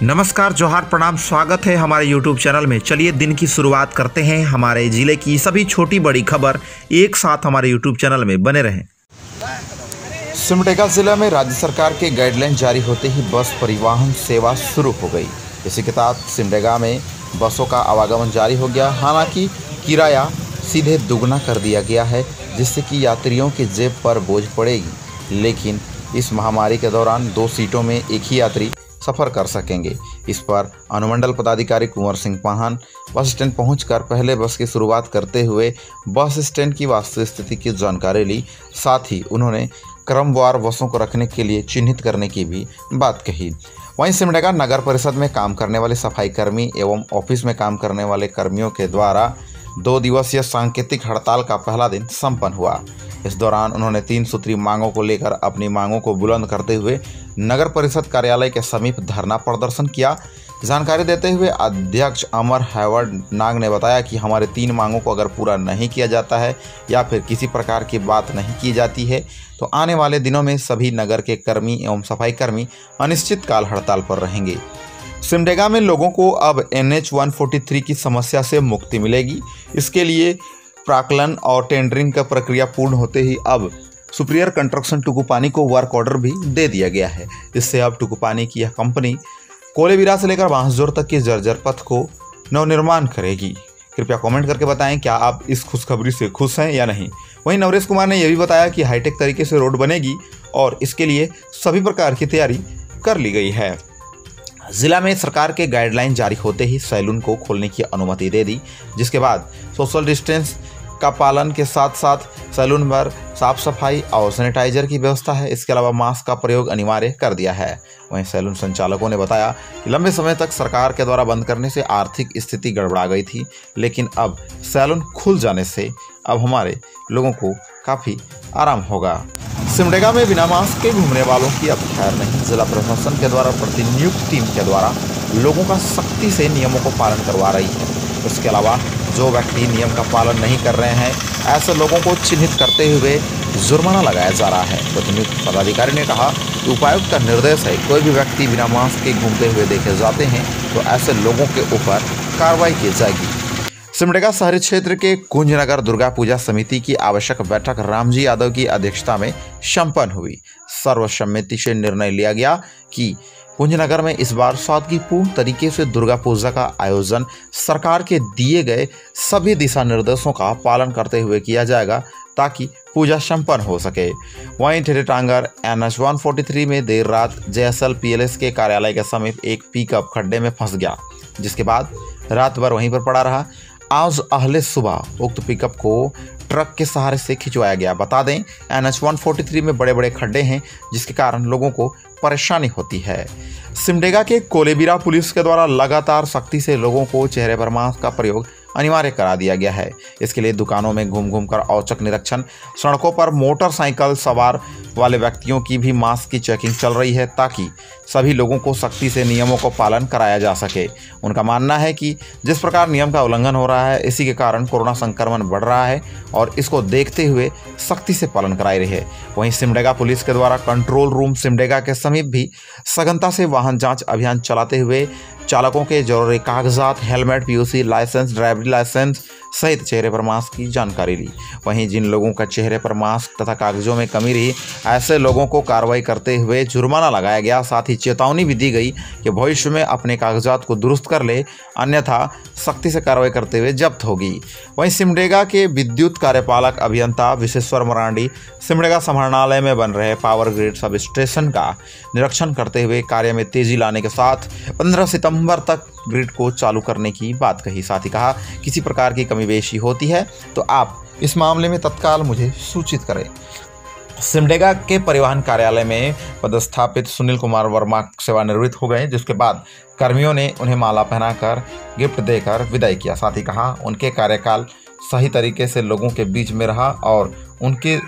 नमस्कार, जोहार, प्रणाम, स्वागत है हमारे YouTube चैनल में। चलिए दिन की शुरुआत करते हैं। हमारे जिले की सभी छोटी बड़ी खबर एक साथ हमारे YouTube चैनल में बने रहें। सिमडेगा जिला में राज्य सरकार के गाइडलाइन जारी होते ही बस परिवहन सेवा शुरू हो गई। इसी के तहत सिमडेगा में बसों का आवागमन जारी हो गया। हालांकि किराया सीधे दुगना कर दिया गया है, जिससे कि यात्रियों की जेब पर बोझ पड़ेगी। लेकिन इस महामारी के दौरान 2 सीटों में एक ही यात्री सफ़र कर सकेंगे। इस पर अनुमंडल पदाधिकारी कुंवर सिंह पाहन बस स्टैंड पहुंचकर पहले बस की शुरुआत करते हुए बस स्टैंड की वास्तविक स्थिति की जानकारी ली। साथ ही उन्होंने क्रमवार बसों को रखने के लिए चिन्हित करने की भी बात कही। वहीं सिमडेगा नगर परिषद में काम करने वाले सफाई कर्मी एवं ऑफिस में काम करने वाले कर्मियों के द्वारा 2 दिवसीय सांकेतिक हड़ताल का पहला दिन संपन्न हुआ। इस दौरान उन्होंने 3 सूत्री मांगों को लेकर अपनी मांगों को बुलंद करते हुए नगर परिषद कार्यालय के समीप धरना प्रदर्शन किया। जानकारी देते हुए अध्यक्ष अमर हैवर्ड नाग ने बताया कि हमारे 3 मांगों को अगर पूरा नहीं किया जाता है या फिर किसी प्रकार की बात नहीं की जाती है तो आने वाले दिनों में सभी नगर के कर्मी एवं सफाई कर्मी अनिश्चितकाल हड़ताल पर रहेंगे। सिमडेगा में लोगों को अब NH 143 की समस्या से मुक्ति मिलेगी। इसके लिए प्राक्कलन और टेंडरिंग का प्रक्रिया पूर्ण होते ही अब सुपीरियर कंस्ट्रक्शन टुकुपानी को वर्क ऑर्डर भी दे दिया गया है। इससे अब टुकुपानी की यह कंपनी कोलेबिरा से लेकर बांसजोर तक के जर्जर पथ को नवनिर्माण करेगी। कृपया कमेंट करके बताएं, क्या आप इस खुशखबरी से खुश हैं या नहीं। वहीं नवरेश कुमार ने यह भी बताया कि हाईटेक तरीके से रोड बनेगी और इसके लिए सभी प्रकार की तैयारी कर ली गई है। जिला में सरकार के गाइडलाइन जारी होते ही सैलून को खोलने की अनुमति दे दी, जिसके बाद सोशल डिस्टेंस का पालन के साथ साथ सैलून पर साफ सफाई और सैनिटाइजर की व्यवस्था है। इसके अलावा मास्क का प्रयोग अनिवार्य कर दिया है। वहीं सैलून संचालकों ने बताया कि लंबे समय तक सरकार के द्वारा बंद करने से आर्थिक स्थिति गड़बड़ा गई थी, लेकिन अब सैलून खुल जाने से अब हमारे लोगों को काफ़ी आराम होगा। सिमडेगा में बिना मास्क के घूमने वालों की अब खैर नहीं। जिला प्रशासन के द्वारा प्रतिनियुक्त टीम के द्वारा लोगों का सख्ती से नियमों को पालन करवा रही है। इसके अलावा जो व्यक्ति नियम का पालन नहीं कर रहे हैं, ऐसे लोगों को चिन्हित करते हुए जुर्माना लगाया जा रहा है। प्रतिनियुक्त पदाधिकारी ने कहा कि उपायुक्त का निर्देश है, कोई भी व्यक्ति बिना मास्क के घूमते हुए देखे जाते हैं तो ऐसे लोगों के ऊपर कार्रवाई की जाएगी। सिमडेगा शहरी क्षेत्र के कुंजनगर दुर्गा पूजा समिति की आवश्यक बैठक रामजी यादव की अध्यक्षता में संपन्न हुई। सर्वसम्मति से निर्णय लिया गया कि कुंजनगर में इस बार सादगीपूर्ण तरीके से दुर्गा पूजा का आयोजन सरकार के दिए गए सभी दिशा निर्देशों का पालन करते हुए किया जाएगा, ताकि पूजा संपन्न हो सके। वहीं ठेठेटांगर NH 143 में देर रात JSL PLS के कार्यालय के समीप एक पिकअप खड्डे में फंस गया, जिसके बाद रात भर वहीं पर पड़ा रहा। आज अहले सुबह उक्त पिकअप को ट्रक के सहारे से खिंचवाया गया। बता दें, NH 143 में बड़े बड़े खड्डे हैं, जिसके कारण लोगों को परेशानी होती है। सिमडेगा के कोलेबिरा पुलिस के द्वारा लगातार सख्ती से लोगों को चेहरे पर मास्क का प्रयोग अनिवार्य करा दिया गया है। इसके लिए दुकानों में घूम घूम कर औचक निरीक्षण, सड़कों पर मोटरसाइकिल सवार वाले व्यक्तियों की भी मास्क की चेकिंग चल रही है, ताकि सभी लोगों को सख्ती से नियमों को पालन कराया जा सके। उनका मानना है कि जिस प्रकार नियम का उल्लंघन हो रहा है, इसी के कारण कोरोना संक्रमण बढ़ रहा है और इसको देखते हुए सख्ती से पालन कराई रही है। वहीं सिमडेगा पुलिस के द्वारा कंट्रोल रूम सिमडेगा के समीप भी सघनता से वाहन जांच अभियान चलाते हुए चालकों के जरूरी कागजात, हेलमेट, PUC लाइसेंस, ड्राइवरी लाइसेंस सहित चेहरे पर मास्क की जानकारी ली। वहीं जिन लोगों का चेहरे पर मास्क तथा कागजों में कमी रही, ऐसे लोगों को कार्रवाई करते हुए जुर्माना लगाया गया। साथ ही चेतावनी भी दी गई कि भविष्य में अपने कागजात को दुरुस्त कर ले, अन्यथा सख्ती से कार्रवाई करते हुए जब्त होगी। वहीं सिमडेगा के विद्युत कार्यपालक अभियंता विशेश्वर मरांडी सिमडेगा समाहरणालय में बन रहे पावर ग्रिड सब स्टेशन का निरीक्षण करते हुए कार्य में तेजी लाने के साथ 15 सितंबर तक ग्रिड को चालू करने की बात कही। साथ ही कहा, किसी प्रकार की कमी बेशी होती है तो आप इस मामले में तत्काल मुझे सूचित करें। सिमडेगा के परिवहन कार्यालय में पदस्थापित सुनील कुमार वर्मा सेवानिवृत्त हो गए, जिसके बाद कर्मियों ने उन्हें माला पहनाकर गिफ्ट देकर विदाई किया। साथ ही कहा, उनके कार्यकाल सही तरीके से लोगों के बीच में रहा और उनके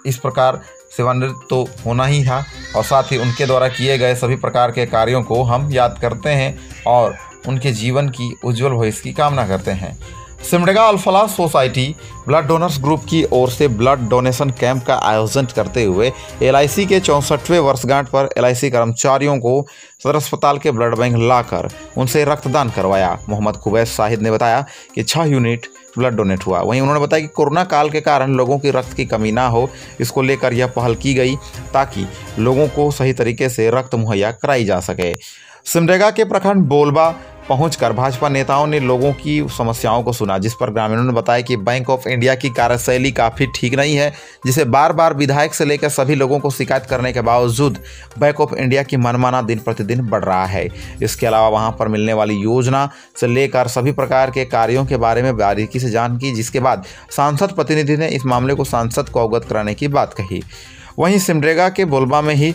इस प्रकार सेवानिवृत्त तो होना ही था, और साथ ही उनके द्वारा किए गए सभी प्रकार के कार्यों को हम याद करते हैं और उनके जीवन की उज्जवल भविष्य की कामना करते हैं। Simdega Alfalah society blood donors group की ओर से ब्लड डोनेशन कैंप का आयोजन करते हुए एलआईसी के 64वें वर्षगांठ पर एलआईसी कर्मचारियों को सदर अस्पताल के ब्लड बैंक लाकर उनसे रक्तदान करवाया। मोहम्मद खुबैस शाहिद ने बताया कि 6 यूनिट ब्लड डोनेट हुआ। वहीं उन्होंने बताया कि कोरोना काल के कारण लोगों की रक्त की कमी ना हो, इसको लेकर यह पहल की गई ताकि लोगों को सही तरीके से रक्त मुहैया कराई जा सके। सिमडेगा के प्रखंड बोलबा पहुंचकर भाजपा नेताओं ने लोगों की समस्याओं को सुना, जिस पर ग्रामीणों ने बताया कि बैंक ऑफ इंडिया की कार्यशैली काफ़ी ठीक नहीं है, जिसे बार बार विधायक से लेकर सभी लोगों को शिकायत करने के बावजूद बैंक ऑफ इंडिया की मनमाना दिन प्रतिदिन बढ़ रहा है। इसके अलावा वहां पर मिलने वाली योजना से लेकर सभी प्रकार के कार्यों के बारे में बारीकी से जान की, जिसके बाद सांसद प्रतिनिधि ने इस मामले को सांसद को अवगत कराने की बात कही। वहीं सिमडेगा के बोलबा में ही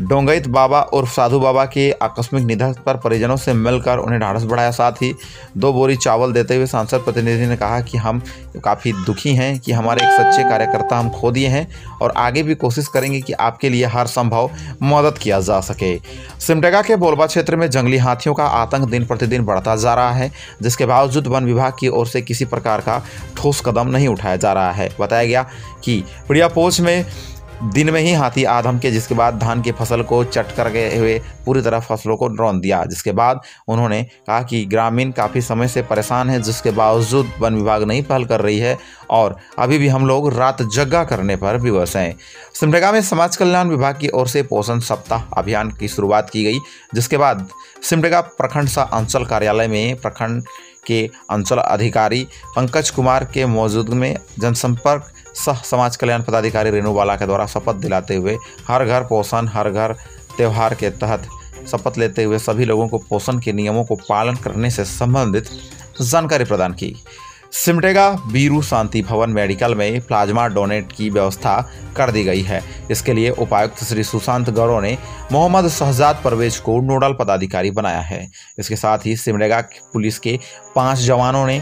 डोंगईत बाबा और साधु बाबा के आकस्मिक निधन पर परिजनों से मिलकर उन्हें ढाढ़स बढ़ाया। साथ ही 2 बोरी चावल देते हुए सांसद प्रतिनिधि ने कहा कि हम काफ़ी दुखी हैं कि हमारे एक सच्चे कार्यकर्ता हम खो दिए हैं और आगे भी कोशिश करेंगे कि आपके लिए हर संभव मदद किया जा सके। सिमडेगा के बोलबा क्षेत्र में जंगली हाथियों का आतंक दिन प्रतिदिन बढ़ता जा रहा है, जिसके बावजूद वन विभाग की ओर से किसी प्रकार का ठोस कदम नहीं उठाया जा रहा है। बताया गया कि पिड़ियापोच में दिन में ही हाथी आ धमके, जिसके बाद धान की फसल को चट कर गए हुए पूरी तरह फसलों को रौंद दिया। जिसके बाद उन्होंने कहा कि ग्रामीण काफ़ी समय से परेशान है, जिसके बावजूद वन विभाग नहीं पहल कर रही है और अभी भी हम लोग रात जग्गा करने पर विवश हैं। सिमडेगा में समाज कल्याण विभाग की ओर से पोषण सप्ताह अभियान की शुरुआत की गई, जिसके बाद सिमडेगा प्रखंड सह अंचल कार्यालय में प्रखंड के अंचल अधिकारी पंकज कुमार के मौजूदगी में जनसंपर्क सह समाज कल्याण पदाधिकारी रेणुबाला के द्वारा शपथ दिलाते हुए हर घर पोषण हर घर त्यौहार के तहत शपथ लेते हुए सभी लोगों को पोषण के नियमों को पालन करने से संबंधित जानकारी प्रदान की। सिमडेगा बीरू शांति भवन मेडिकल में प्लाज्मा डोनेट की व्यवस्था कर दी गई है। इसके लिए उपायुक्त श्री सुशांत गौरव ने मोहम्मद शहजाद परवेज को नोडल पदाधिकारी बनाया है। इसके साथ ही सिमडेगा पुलिस के 5 जवानों ने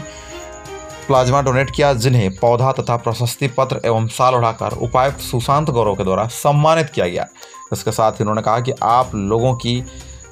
प्लाज्मा डोनेट किया, जिन्हें पौधा तथा प्रशस्ति पत्र एवं शाल उड़ाकर उपायुक्त सुशांत गौरव के द्वारा सम्मानित किया गया। इसके साथ ही उन्होंने कहा कि आप लोगों की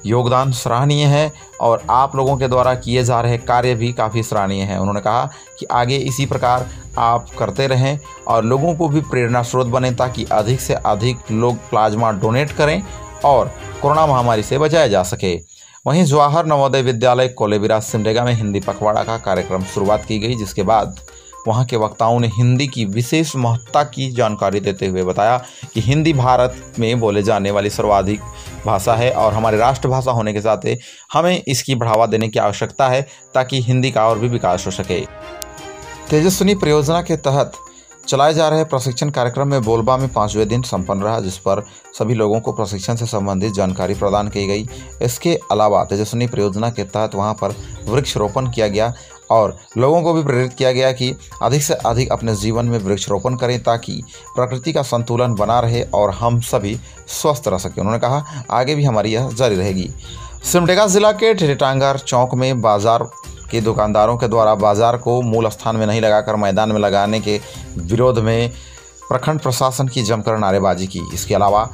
योगदान सराहनीय है और आप लोगों के द्वारा किए जा रहे कार्य भी काफ़ी सराहनीय हैं। उन्होंने कहा कि आगे इसी प्रकार आप करते रहें और लोगों को भी प्रेरणा स्रोत बने ताकि अधिक से अधिक लोग प्लाज्मा डोनेट करें और कोरोना महामारी से बचाया जा सके। वहीं जवाहर नवोदय विद्यालय कोलेबिरा सिमडेगा में हिंदी पखवाड़ा का कार्यक्रम शुरुआत की गई, जिसके बाद वहां के वक्ताओं ने हिंदी की विशेष महत्ता की जानकारी देते हुए बताया कि हिंदी भारत में बोले जाने वाली सर्वाधिक भाषा है और हमारी राष्ट्रभाषा होने के साथ हमें इसकी बढ़ावा देने की आवश्यकता है ताकि हिंदी का और भी विकास हो सके। तेजस्विनी परियोजना के तहत चलाए जा रहे प्रशिक्षण कार्यक्रम में बोलबा में 5वें दिन संपन्न रहा, जिस पर सभी लोगों को प्रशिक्षण से संबंधित जानकारी प्रदान की गई। इसके अलावा तेजस्विनी परियोजना के तहत वहां पर वृक्षारोपण किया गया और लोगों को भी प्रेरित किया गया कि अधिक से अधिक अपने जीवन में वृक्षारोपण करें ताकि प्रकृति का संतुलन बना रहे और हम सभी स्वस्थ रह सकें। उन्होंने कहा आगे भी हमारी यह जारी रहेगी। सिमडेगा जिला के ठेठांगर चौक में बाजार के दुकानदारों के द्वारा बाजार को मूल स्थान में नहीं लगाकर मैदान में लगाने के विरोध में प्रखंड प्रशासन की जमकर नारेबाजी की। इसके अलावा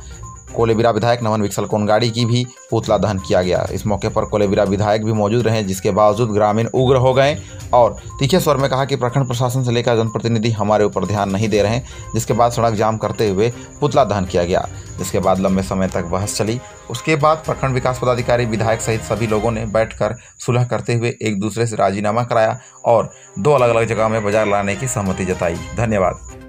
कोलेबिरा विधायक नमन विकसल कोनगाड़ी की भी पुतला दहन किया गया। इस मौके पर कोलेबिरा विधायक भी मौजूद रहे, जिसके बावजूद ग्रामीण उग्र हो गए और तीखे स्वर में कहा कि प्रखंड प्रशासन से लेकर जनप्रतिनिधि हमारे ऊपर ध्यान नहीं दे रहे हैं, जिसके बाद सड़क जाम करते हुए पुतला दहन किया गया, जिसके बाद लंबे समय तक बहस चली। उसके बाद प्रखंड विकास पदाधिकारी विधायक सहित सभी लोगों ने बैठकर सुलह करते हुए एक दूसरे से राजीनामा कराया और 2 अलग अलग जगह में बाजार लाने की सहमति जताई। धन्यवाद।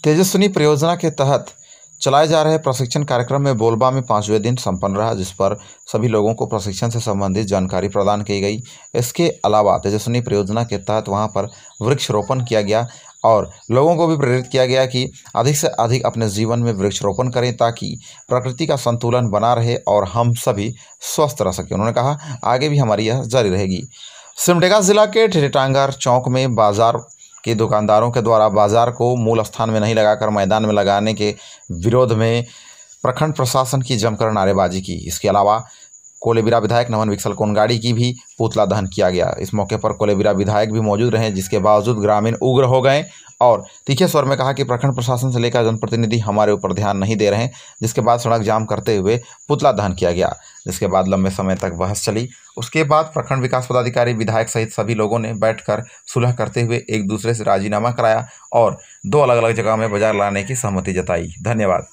तेजस्विनी परियोजना के तहत चलाए जा रहे प्रशिक्षण कार्यक्रम में बोलबा में 5वें दिन संपन्न रहा, जिस पर सभी लोगों को प्रशिक्षण से संबंधित जानकारी प्रदान की गई। इसके अलावा तेजस्विनी परियोजना के तहत वहां पर वृक्षारोपण किया गया और लोगों को भी प्रेरित किया गया कि अधिक से अधिक अपने जीवन में वृक्षारोपण करें ताकि प्रकृति का संतुलन बना रहे और हम सभी स्वस्थ रह सकें। उन्होंने कहा आगे भी हमारी यह जारी रहेगी। सिमडेगा जिला के ठेठीटांगर चौक में बाजार के दुकानदारों के द्वारा बाजार को मूल स्थान में नहीं लगाकर मैदान में लगाने के विरोध में प्रखंड प्रशासन की जमकर नारेबाजी की। इसके अलावा कोलेबिरा विधायक नमन विकसल कोनगाड़ी की भी पुतला दहन किया गया। इस मौके पर कोलेबिरा विधायक भी मौजूद रहे, जिसके बावजूद ग्रामीण उग्र हो गए और तीखे स्वर में कहा कि प्रखंड प्रशासन से लेकर जनप्रतिनिधि हमारे ऊपर ध्यान नहीं दे रहे हैं, जिसके बाद सड़क जाम करते हुए पुतला दहन किया गया, जिसके बाद लंबे समय तक बहस चली। उसके बाद प्रखंड विकास पदाधिकारी, विधायक सहित सभी लोगों ने बैठकर सुलह करते हुए एक दूसरे से राजीनामा कराया और 2 अलग अलग जगह में बाजार लाने की सहमति जताई। धन्यवाद।